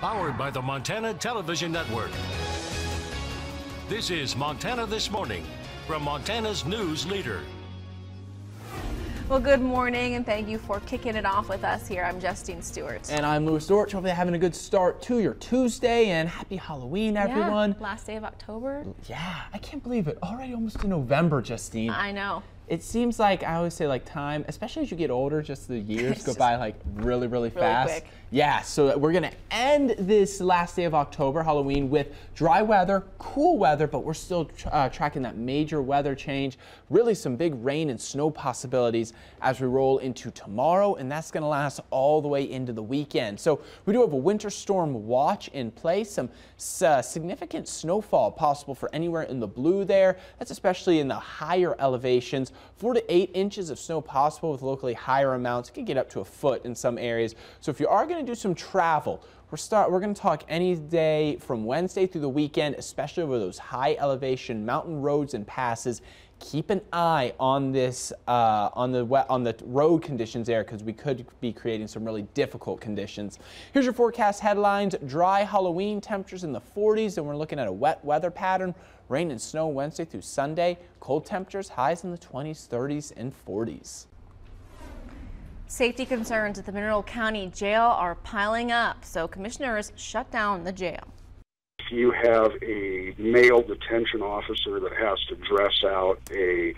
Powered by the Montana Television Network. This is Montana This Morning from Montana's news leader. Well, good morning, and thank you for kicking it off with us here. I'm Justine Stewart. And I'm Louis Dortch. Hopefully having a good start to your Tuesday, and happy Halloween, everyone. Yeah, last day of October. Yeah, I can't believe it. Already almost in November, Justine. I know. It seems like, I always say, like, time, especially as you get older, just the years go by like really fast. Quick. Yeah, so we're gonna end this last day of October, Halloween, with dry weather, cool weather, but we're still tracking that major weather change. Really some big rain and snow possibilities as we roll into tomorrow, and that's gonna last all the way into the weekend. So we do have a winter storm watch in place, some significant snowfall possible for anywhere in the blue there. That's especially in the higher elevations. 4 to 8 inches of snow possible with locally higher amounts. It can get up to a foot in some areas. So if you are going to do some travel, we're going to talk any day from Wednesday through the weekend, especially over those high elevation mountain roads and passes. Keep an eye on this on the road conditions there, because we could be creating some really difficult conditions. Here's your forecast headlines. Dry Halloween, temperatures in the 40s, and we're looking at a wet weather pattern. Rain and snow Wednesday through Sunday. Cold temperatures, highs in the 20s, 30s, and 40s. Safety concerns at the Mineral County Jail are piling up, so commissioners shut down the jail. If you have a male detention officer that has to dress out a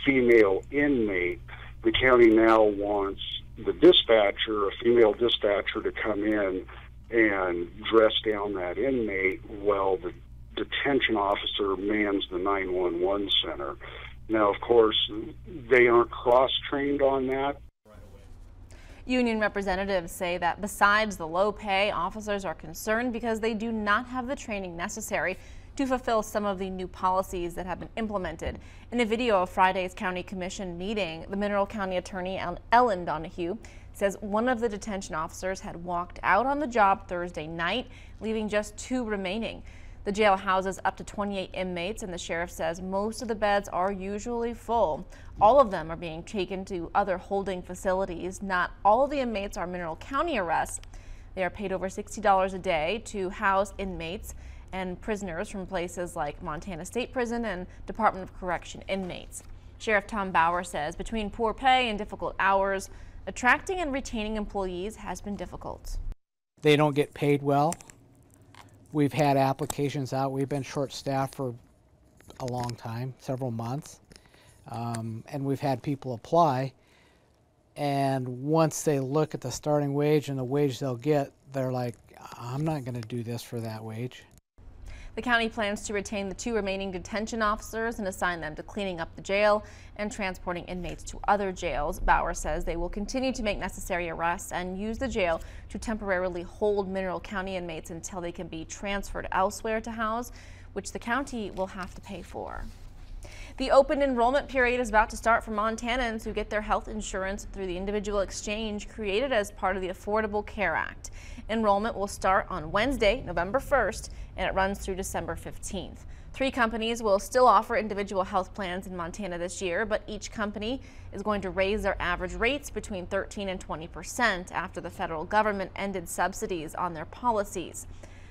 female inmate, the county now wants the dispatcher, a female dispatcher, to come in and dress down that inmate while the detention officer mans the 911 center. Now, of course, they aren't cross-trained on that. Union representatives say that besides the low pay, officers are concerned because they do not have the training necessary to fulfill some of the new policies that have been implemented. In a video of Friday's County Commission meeting, the Mineral County Attorney Ellen Donahue says one of the detention officers had walked out on the job Thursday night, leaving just 2 remaining. The jail houses up to 28 inmates, and the sheriff says most of the beds are usually full. All of them are being taken to other holding facilities. Not all of the inmates are Mineral County arrests. They are paid over $60 a day to house inmates and prisoners from places like Montana State Prison and Department of Correction inmates. Sheriff Tom Bauer says between poor pay and difficult hours, attracting and retaining employees has been difficult. They don't get paid well. We've had applications out. We've been short-staffed for a long time, several months, and we've had people apply. And once they look at the starting wage and the wage they'll get, they're like, I'm not going to do this for that wage. The county plans to retain the 2 remaining detention officers and assign them to cleaning up the jail and transporting inmates to other jails. Bauer says they will continue to make necessary arrests and use the jail to temporarily hold Mineral County inmates until they can be transferred elsewhere to house, which the county will have to pay for. The open enrollment period is about to start for Montanans who get their health insurance through the individual exchange created as part of the Affordable Care Act. Enrollment will start on Wednesday, November 1st, and it runs through December 15th. 3 companies will still offer individual health plans in Montana this year, but each company is going to raise their average rates between 13% and 20% after the federal government ended subsidies on their policies.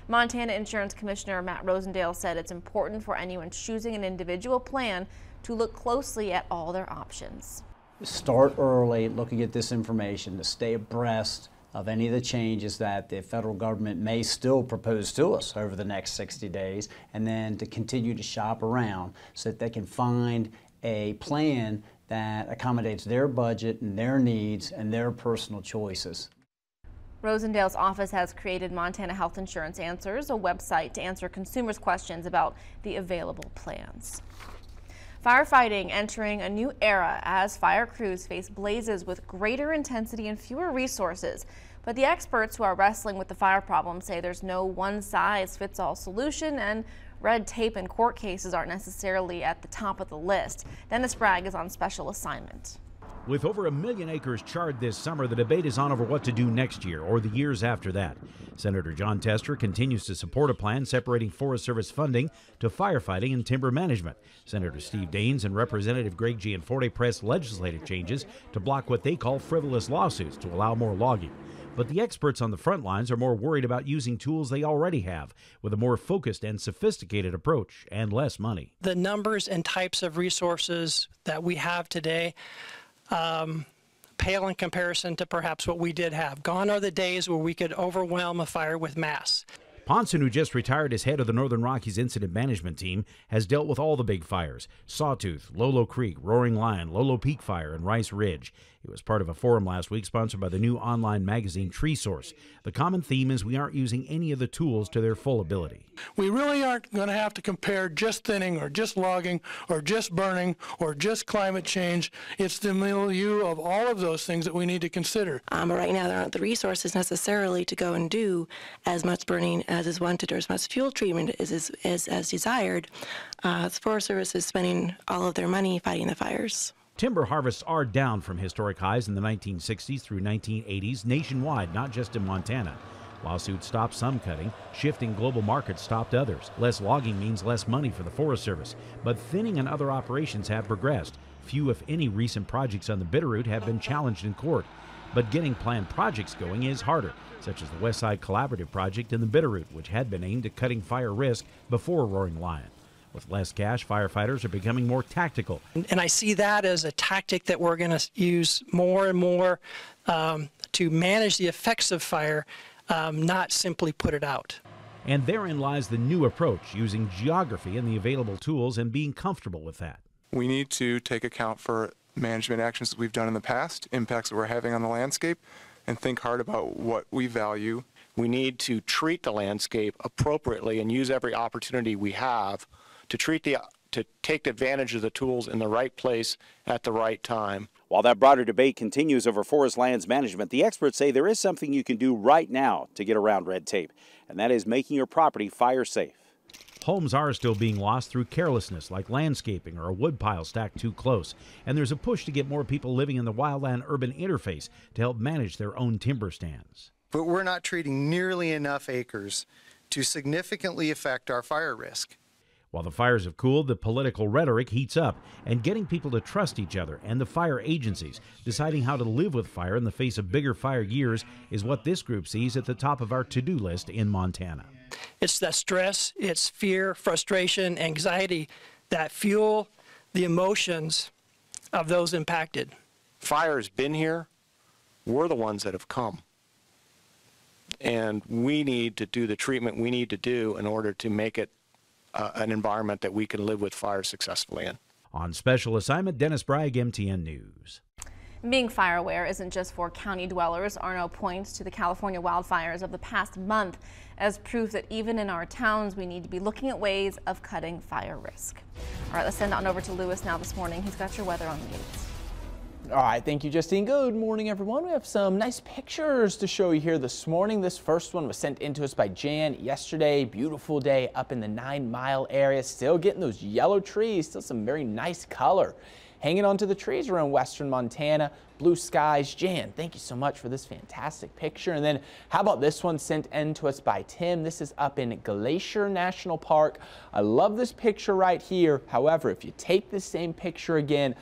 Montana Insurance Commissioner Matt Rosendale said it's important for anyone choosing an individual plan to look closely at all their options. Start early looking at this information to stay abreast of any of the changes that the federal government may still propose to us over the next 60 days, and then to continue to shop around so that they can find a plan that accommodates their budget and their needs and their personal choices. Rosendale's office has created Montana Health Insurance Answers, a website to answer consumers' questions about the available plans. Firefighting entering a new era as fire crews face blazes with greater intensity and fewer resources. But the experts who are wrestling with the fire problem say there's no one-size-fits-all solution, and red tape and court cases aren't necessarily at the top of the list. Dennis Bragg is on special assignment. With over 1 million acres charred this summer, the debate is on over what to do next year or the years after that. Senator John Tester continues to support a plan separating Forest Service funding to firefighting and timber management. Senator Steve Daines and Representative Greg Gianforte pressed legislative changes to block what they call frivolous lawsuits to allow more logging. But the experts on the front lines are more worried about using tools they already have with a more focused and sophisticated approach and less money. The numbers and types of resources that we have today pale in comparison to perhaps what we did have. Gone are the days where we could overwhelm a fire with mass. Ponson, who just retired as head of the Northern Rockies Incident Management Team, has dealt with all the big fires: Sawtooth, Lolo Creek, Roaring Lion, Lolo Peak Fire, and Rice Ridge. It was part of a forum last week sponsored by the new online magazine Tree Source. The common theme is we aren't using any of the tools to their full ability. We really aren't going to have to compare just thinning or just logging or just burning or just climate change. It's the milieu of all of those things that we need to consider. But right now there aren't the resources necessarily to go and do as much burning as is wanted or as much fuel treatment as desired. The Forest Service is spending all of their money fighting the fires. Timber harvests are down from historic highs in the 1960s through 1980s nationwide, not just in Montana. Lawsuits stopped some cutting. Shifting global markets stopped others. Less logging means less money for the Forest Service. But thinning and other operations have progressed. Few, if any, recent projects on the Bitterroot have been challenged in court. But getting planned projects going is harder, such as the West Side Collaborative Project in the Bitterroot, which had been aimed at cutting fire risk before Roaring Lion. With less cash, firefighters are becoming more tactical. And I see that as a tactic that we're going to use more and more to manage the effects of fire, not simply put it out. And therein lies the new approach, using geography and the available tools and being comfortable with that. We need to take account for management actions that we've done in the past, impacts that we're having on the landscape, and think hard about what we value. We need to treat the landscape appropriately and use every opportunity we have to take advantage of the tools in the right place at the right time. While that broader debate continues over forest lands management, the experts say there is something you can do right now to get around red tape, and that is making your property fire safe. Homes are still being lost through carelessness, like landscaping or a woodpile stacked too close. And there's a push to get more people living in the wildland-urban interface to help manage their own timber stands. But we're not treating nearly enough acres to significantly affect our fire risk. While the fires have cooled, the political rhetoric heats up, and getting people to trust each other and the fire agencies, deciding how to live with fire in the face of bigger fire years, is what this group sees at the top of our to-do list in Montana. It's that stress, it's fear, frustration, anxiety that fuel the emotions of those impacted. Fire's been here. We're the ones that have come. And we need to do the treatment we need to do in order to make it an environment that we can live with fire successfully in. On special assignment, Dennis Bragg, MTN News. Being fire aware isn't just for county dwellers. Arno points to the California wildfires of the past month as proof that even in our towns, we need to be looking at ways of cutting fire risk. All right, let's send on over to Lewis now this morning. He's got your weather on the 8s. All right, thank you, Justine. Good morning, everyone. We have some nice pictures to show you here this morning. This first one was sent in to us by Jan yesterday. Beautiful day up in the 9 Mile area. Still getting those yellow trees, still some very nice color hanging onto the trees around western Montana. Blue skies. Jan, thank you so much for this fantastic picture. And then how about this one sent in to us by Tim? This is up in Glacier National Park. I love this picture right here. However, if you take the same picture again,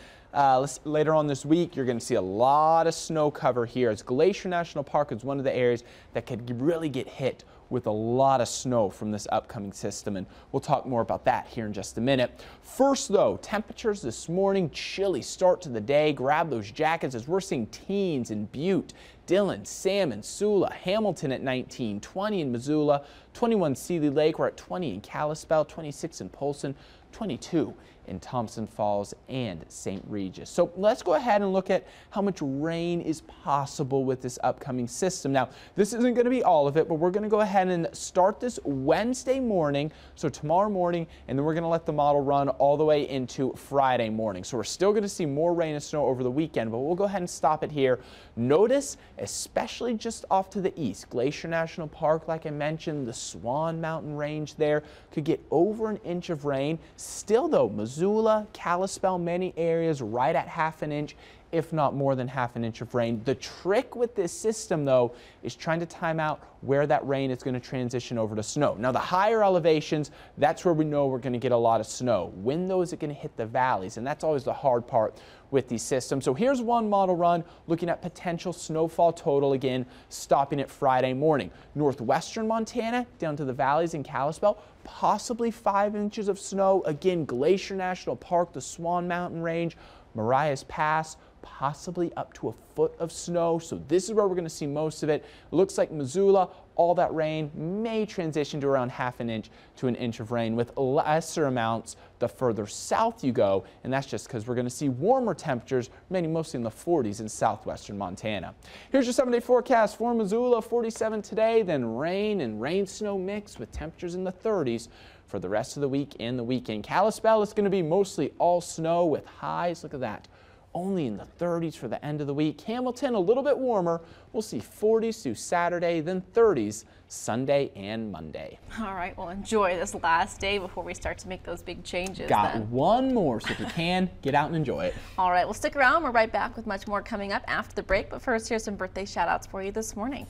later on this week, you're going to see a lot of snow cover here, as Glacier National Park is one of the areas that could really get hit with a lot of snow from this upcoming system, and we'll talk more about that here in just a minute. First though, temperatures this morning, chilly start to the day. Grab those jackets as we're seeing teens in Butte, Dillon, Salmon, Sula, Hamilton at 19, 20 in Missoula, 21 Seeley Lake, we're at 20 in Kalispell, 26 in Polson, 22 in Thompson Falls and St. Regis. So let's go ahead and look at how much rain is possible with this upcoming system. Now, this isn't going to be all of it, but we're going to go ahead and start this Wednesday morning, so tomorrow morning, and then we're going to let the model run all the way into Friday morning. So we're still going to see more rain and snow over the weekend, but we'll go ahead and stop it here. Notice, especially just off to the east, Glacier National Park, like I mentioned, the Swan Mountain Range there could get over an inch of rain. Still though, Missoula, Kalispell, many areas right at ½ an inch. if not more than half an inch of rain. The trick with this system, though, is trying to time out where that rain is going to transition over to snow. Now, the higher elevations, that's where we know we're going to get a lot of snow. When though is it going to hit the valleys? And that's always the hard part with these systems. So here's one model run looking at potential snowfall total, again, stopping at Friday morning. Northwestern Montana down to the valleys in Kalispell, possibly 5 inches of snow. Again, Glacier National Park, the Swan Mountain Range, Marias Pass, possibly up to a foot of snow. So this is where we're going to see most of it. Looks like Missoula, all that rain may transition to around half an inch to an inch of rain, with lesser amounts the further south you go, and that's just because we're going to see warmer temperatures remaining mostly in the 40s in southwestern Montana. Here's your 7-day forecast for Missoula. 47 today, then rain and rain-snow mix with temperatures in the 30s for the rest of the week and the weekend. Kalispell is going to be mostly all snow with highs, look at that, only in the 30s for the end of the week. Hamilton, a little bit warmer. We'll see 40s through Saturday, then 30s Sunday and Monday. All right, well, enjoy this last day before we start to make those big changes. Got one more, so if you can, get out and enjoy it. All right, well, stick around. We're right back with much more coming up after the break. But first, here's some birthday shout-outs for you this morning.